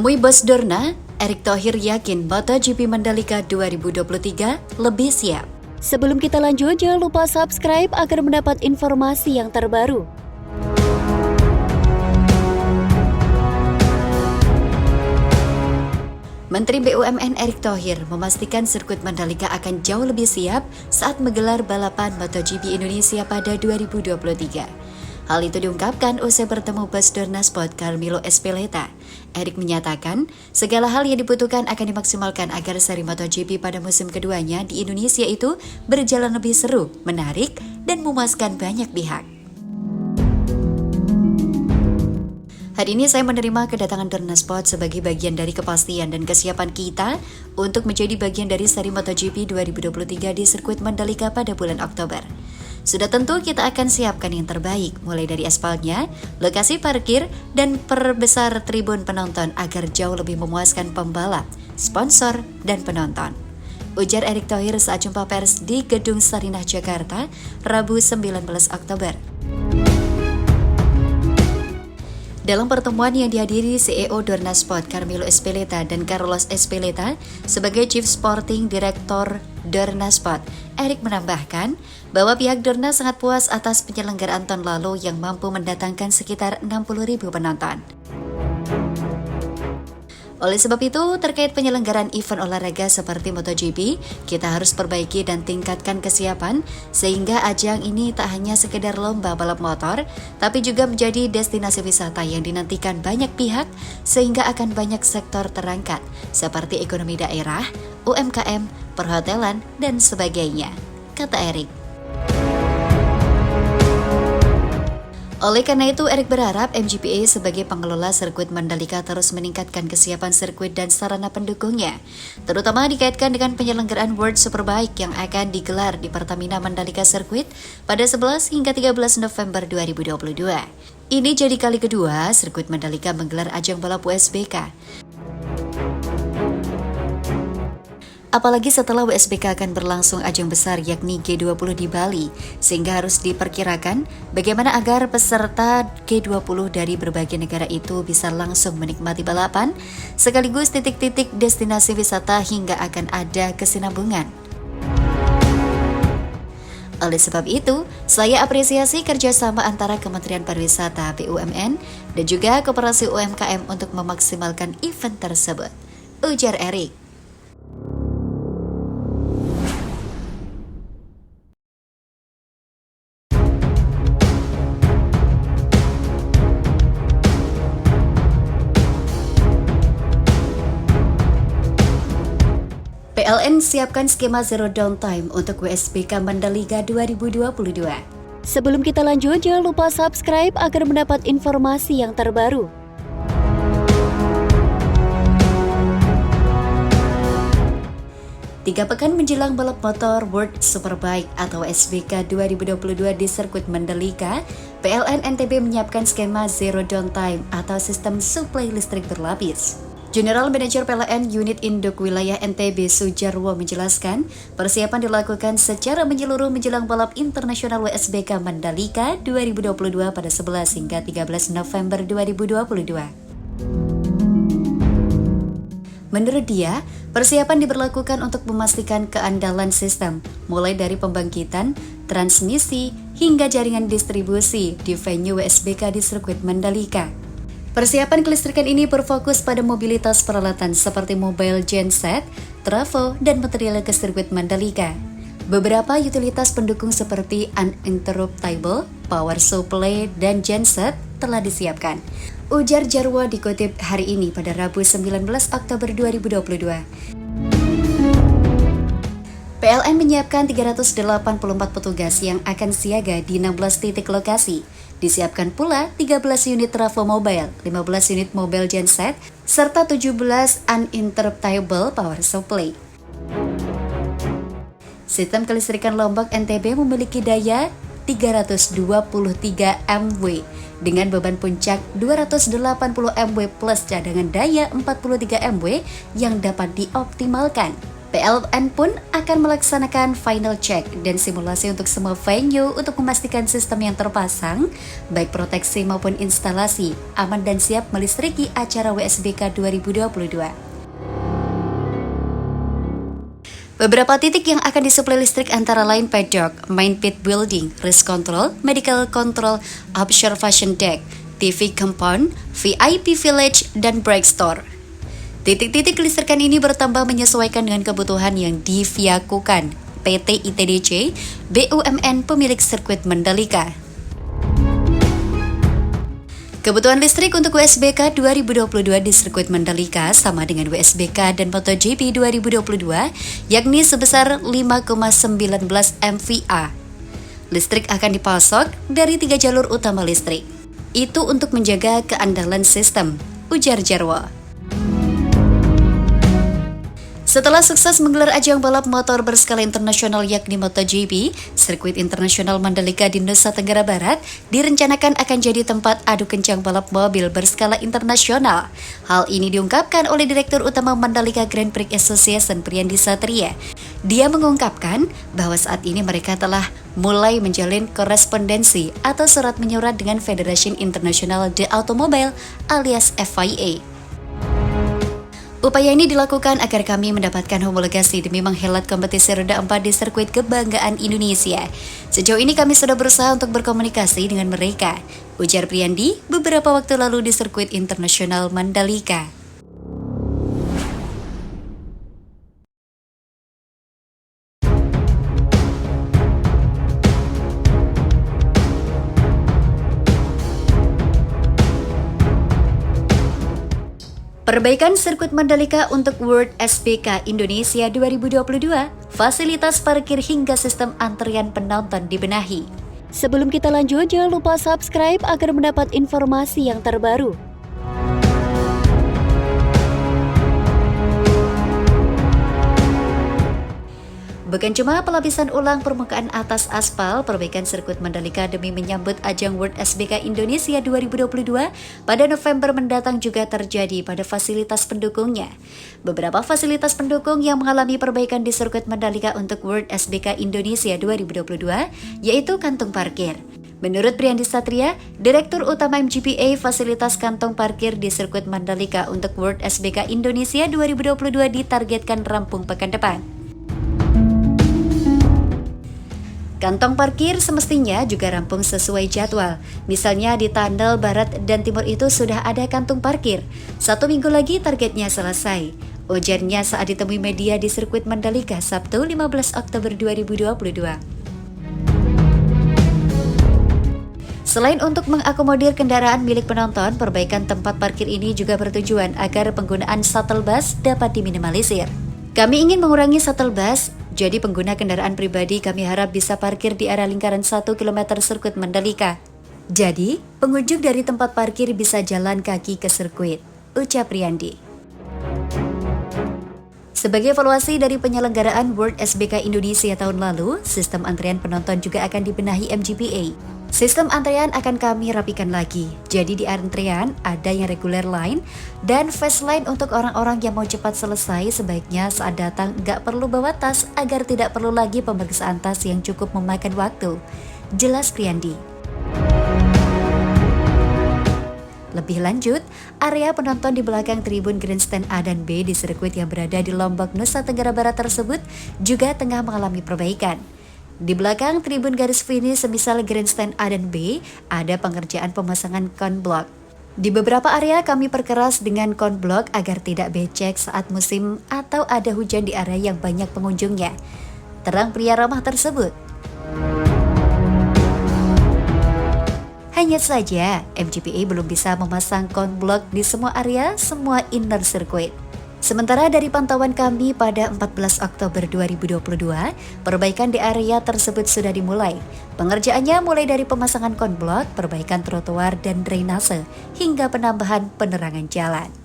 Temui Bos Dorna, Erick Thohir yakin MotoGP Mandalika 2023 lebih siap. Sebelum kita lanjut, jangan lupa subscribe agar mendapat informasi yang terbaru. Menteri BUMN Erick Thohir memastikan sirkuit Mandalika akan jauh lebih siap saat menggelar balapan MotoGP Indonesia pada 2023. Hal itu diungkapkan usai bertemu Bos Dorna Sport Carmelo Ezpeleta. Erick menyatakan, segala hal yang dibutuhkan akan dimaksimalkan agar seri MotoGP pada musim keduanya di Indonesia itu berjalan lebih seru, menarik, dan memuaskan banyak pihak. Hari ini saya menerima kedatangan Dorna Sport sebagai bagian dari kepastian dan kesiapan kita untuk menjadi bagian dari seri MotoGP 2023 di sirkuit Mandalika pada bulan Oktober. Sudah tentu kita akan siapkan yang terbaik, mulai dari aspalnya, lokasi parkir, dan perbesar tribun penonton agar jauh lebih memuaskan pembalap, sponsor, dan penonton. Ujar Erick Thohir saat jumpa pers di Gedung Sarinah Jakarta, Rabu 19 Oktober. Dalam pertemuan yang dihadiri CEO Dorna Sport Carmelo Ezpeleta dan Carlos Ezpeleta sebagai Chief Sporting Director Dorna Sport, Erick menambahkan bahwa pihak Dorna sangat puas atas penyelenggaraan tahun lalu yang mampu mendatangkan sekitar 60.000 penonton. Oleh sebab itu, terkait penyelenggaraan event olahraga seperti MotoGP, kita harus perbaiki dan tingkatkan kesiapan sehingga ajang ini tak hanya sekedar lomba balap motor, tapi juga menjadi destinasi wisata yang dinantikan banyak pihak sehingga akan banyak sektor terangkat seperti ekonomi daerah, UMKM, perhotelan, dan sebagainya, kata Erick. Oleh karena itu, Erick berharap MGPA sebagai pengelola sirkuit Mandalika terus meningkatkan kesiapan sirkuit dan sarana pendukungnya, terutama dikaitkan dengan penyelenggaraan World Superbike yang akan digelar di Pertamina Mandalika Circuit pada 11 hingga 13 November 2022. Ini jadi kali kedua sirkuit Mandalika menggelar ajang balap WSBK. Apalagi setelah WSBK akan berlangsung ajang besar yakni G20 di Bali, sehingga harus diperkirakan bagaimana agar peserta G20 dari berbagai negara itu bisa langsung menikmati balapan, sekaligus titik-titik destinasi wisata hingga akan ada kesinambungan. Oleh sebab itu, saya apresiasi kerjasama antara Kementerian Pariwisata BUMN dan juga Koperasi UMKM untuk memaksimalkan event tersebut, ujar Erick. PLN siapkan skema zero downtime untuk WSBK Mandalika 2022. Sebelum kita lanjut, jangan lupa subscribe agar mendapat informasi yang terbaru. Tiga pekan menjelang balap motor World Superbike atau WSBK 2022 di sirkuit Mandalika, PLN NTB menyiapkan skema zero downtime atau sistem suplai listrik berlapis. General Manager PLN Unit Induk Wilayah NTB Sujarwo menjelaskan, persiapan dilakukan secara menyeluruh menjelang balap internasional WSBK Mandalika 2022 pada 11 hingga 13 November 2022. Menurut dia, persiapan diberlakukan untuk memastikan keandalan sistem, mulai dari pembangkitan, transmisi, hingga jaringan distribusi di venue WSBK di sirkuit Mandalika. Persiapan kelistrikan ini berfokus pada mobilitas peralatan seperti mobile genset, trafo, dan material ke sirkuit Mandalika. Beberapa utilitas pendukung seperti uninterruptible, power supply, dan genset telah disiapkan, ujar Jarwo dikutip hari ini pada Rabu 19 Oktober 2022. PLN menyiapkan 384 petugas yang akan siaga di 16 titik lokasi. Disiapkan pula 13 unit trafo mobile, 15 unit mobile genset, serta 17 uninterruptible power supply. Sistem kelistrikan Lombok NTB memiliki daya 323 MW dengan beban puncak 280 MW plus cadangan daya 43 MW yang dapat dioptimalkan. PLN pun akan melaksanakan final check dan simulasi untuk semua venue untuk memastikan sistem yang terpasang, baik proteksi maupun instalasi, aman dan siap melistriki acara WSBK 2022. Beberapa titik yang akan disuplai listrik antara lain paddock, main pit building, race control, medical control, observation deck, TV compound, VIP village, dan break store. Titik-titik kelistrikan ini bertambah menyesuaikan dengan kebutuhan yang diviakukan PT ITDC, BUMN pemilik sirkuit Mandalika. Kebutuhan listrik untuk WSBK 2022 di sirkuit Mandalika sama dengan WSBK dan MotoGP 2022, yakni sebesar 5,19 MVA. Listrik akan dipasok dari 3 jalur utama listrik. Itu untuk menjaga keandalan sistem, ujar Jarwo. Setelah sukses menggelar ajang balap motor berskala internasional yakni MotoGP, sirkuit internasional Mandalika di Nusa Tenggara Barat direncanakan akan jadi tempat adu kencang balap mobil berskala internasional. Hal ini diungkapkan oleh Direktur Utama Mandalika Grand Prix Association Priyandi Satria. Dia mengungkapkan bahwa saat ini mereka telah mulai menjalin korespondensi atau surat menyurat dengan Federation International de Automobile alias FIA. Upaya ini dilakukan agar kami mendapatkan homologasi demi menghelat kompetisi roda 4 di sirkuit kebanggaan Indonesia. Sejauh ini kami sudah berusaha untuk berkomunikasi dengan mereka, ujar Priyandi beberapa waktu lalu di sirkuit internasional Mandalika. Perbaikan sirkuit Mandalika untuk World SBK Indonesia 2022, fasilitas parkir hingga sistem antrian penonton dibenahi. Sebelum kita lanjut, jangan lupa subscribe agar mendapat informasi yang terbaru. Bukan cuma pelapisan ulang permukaan atas aspal, perbaikan sirkuit Mandalika demi menyambut ajang World SBK Indonesia 2022 pada November mendatang juga terjadi pada fasilitas pendukungnya. Beberapa fasilitas pendukung yang mengalami perbaikan di sirkuit Mandalika untuk World SBK Indonesia 2022 yaitu kantung parkir. Menurut Priyandi Satria, Direktur Utama MGPA, fasilitas kantong parkir di sirkuit Mandalika untuk World SBK Indonesia 2022 ditargetkan rampung pekan depan. Kantong parkir semestinya juga rampung sesuai jadwal. Misalnya di Tandal Barat dan Timur itu sudah ada kantung parkir. 1 minggu lagi targetnya selesai. Ujarnya saat ditemui media di sirkuit Mandalika Sabtu 15 Oktober 2022. Selain untuk mengakomodir kendaraan milik penonton, perbaikan tempat parkir ini juga bertujuan agar penggunaan shuttle bus dapat diminimalisir. Kami ingin mengurangi shuttle bus, jadi pengguna kendaraan pribadi kami harap bisa parkir di area lingkaran 1 km sirkuit Mandalika. Jadi, pengunjung dari tempat parkir bisa jalan kaki ke sirkuit, ucap Priyandi. Sebagai evaluasi dari penyelenggaraan World SBK Indonesia tahun lalu, sistem antrian penonton juga akan dibenahi MGPA. Sistem antrean akan kami rapikan lagi. Jadi di antrean ada yang regular line dan fast line untuk orang-orang yang mau cepat selesai. Sebaiknya saat datang nggak perlu bawa tas agar tidak perlu lagi pemeriksaan tas yang cukup memakan waktu, jelas Priyandi. Lebih lanjut, area penonton di belakang tribun Grandstand A dan B di sirkuit yang berada di Lombok, Nusa Tenggara Barat tersebut juga tengah mengalami perbaikan. Di belakang tribun garis finish semisal Grandstand A dan B, ada pengerjaan pemasangan cone block. Di beberapa area kami perkeras dengan cone block agar tidak becek saat musim atau ada hujan di area yang banyak pengunjungnya. Terang pria ramah tersebut. Hanya saja, MGPA belum bisa memasang cone block di semua area, semua inner circuit. Sementara dari pantauan kami pada 14 Oktober 2022, perbaikan di area tersebut sudah dimulai. Pengerjaannya mulai dari pemasangan cone block, perbaikan trotoar dan drainase, hingga penambahan penerangan jalan.